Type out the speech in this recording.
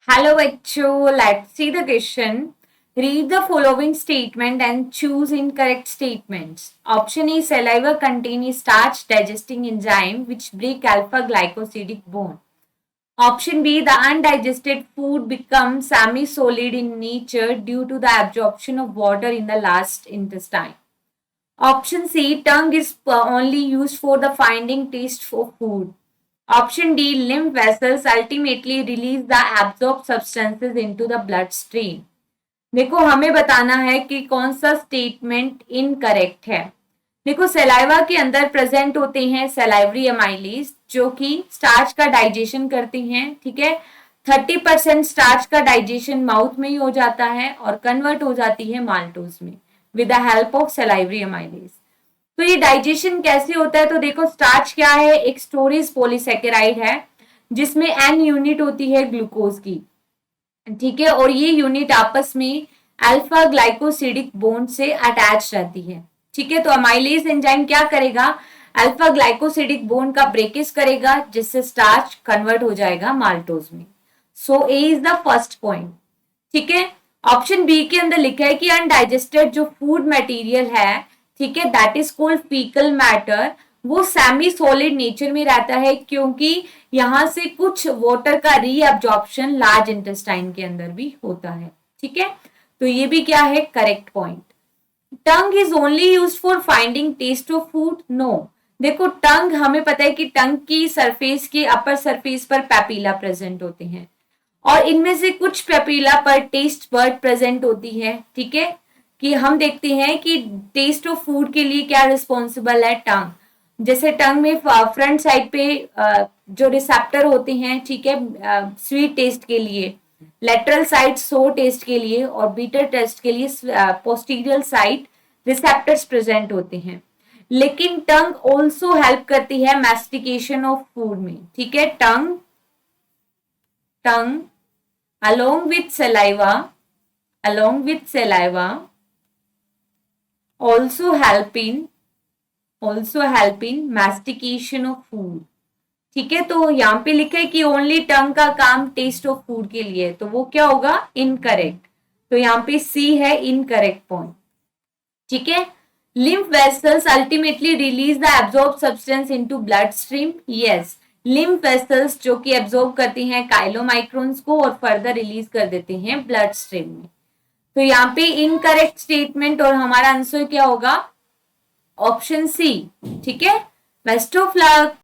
Hello, bachcho. Let's see the question. Read the following statement and choose incorrect statements. Option A, saliva contains starch digesting enzyme which break alpha glycosidic bond. Option B, the undigested food becomes semi-solid in nature due to the absorption of water in the last intestine. Option C, tongue is only used for the finding taste for food. Option D, lymph vessels ultimately release the absorbed substances into the bloodstream. देखो हमें बताना है कि कौन सा statement incorrect है। देखो saliva के अंदर प्रेजेंट होते हैं सलाइवरी एमाइलेज जो कि स्टार्च का डाइजेशन करती हैं, ठीक है। 30% स्टार्च का डाइजेशन माउथ में ही हो जाता है और कन्वर्ट हो जाती है माल्टोज में with the help of salivary amylase. तो ये डाइजेशन कैसे होता है, तो देखो स्टार्च क्या है, एक स्टोरेज पॉलीसेकेराइड है जिसमें एन यूनिट होती है ग्लूकोज की, ठीक है। और ये यूनिट आपस में अल्फा ग्लाइकोसिडिक बॉन्ड से अटैच रहती है, ठीक है। तो अमाइलेज एंजाइम क्या करेगा, अल्फा ग्लाइकोसिडिक बॉन्ड का ब्रेकेज करेगा जिससे स्टार्च कन्वर्ट हो जाएगा माल्टोज में। सो ए इज द फर्स्ट पॉइंट, ठीक है। ऑप्शन बी के अंदर लिखा है कि अनडाइजेस्टेड जो फूड मटेरियल है, ठीक है, that is called faecal matter, वो सेमी सॉलिड नेचर में रहता है क्योंकि यहां से कुछ वाटर का रीअब्जॉर्प्शन लार्ज इंटेस्टाइन के अंदर भी होता है, ठीक है। तो ये भी क्या है, correct point. Tongue is only use for finding taste of food, no. देखो टंग, हमें पता है कि टंग की सरफेस की अपर सरफेस पर पैपिला प्रेजेंट होते हैं और इनमें से कुछ पेपिला पर टेस्ट बर्ड प्रेजेंट होती है, ठीक है। कि हम देखते हैं कि टेस्ट ऑफ फूड के लिए क्या रिस्पॉन्सिबल है, टंग। जैसे टंग में फ्रंट साइड पे जो रिसेप्टर होते हैं, ठीक है, स्वीट टेस्ट के लिए, लेटरल साइड सोर टेस्ट के लिए और बीटर टेस्ट के लिए पोस्टीरियर साइड रिसेप्टर्स प्रेजेंट होते हैं। लेकिन टंग ऑल्सो हेल्प करती है मैस्टिकेशन ऑफ फूड में, ठीक है। टंग टंग along with saliva also help in mastication of food, ठीक है। तो यहाँ पे लिखा है कि ओनली टंग का काम टेस्ट ऑफ फूड के लिए, तो वो क्या होगा, इनकरेक्ट। तो यहाँ पे सी है इनकरेक्ट पॉइंट, ठीक है। lymph vessels ultimately release the absorbed substance into bloodstream, yes। lymph vessels जो कि एब्जॉर्ब करती हैं काइलोमाइक्रोन्स को और फर्दर रिलीज कर देते हैं ब्लड स्ट्रीम में। तो यहाँ पे इनकरेक्ट स्टेटमेंट और हमारा आंसर क्या होगा, ऑप्शन सी, ठीक है। Best of luck.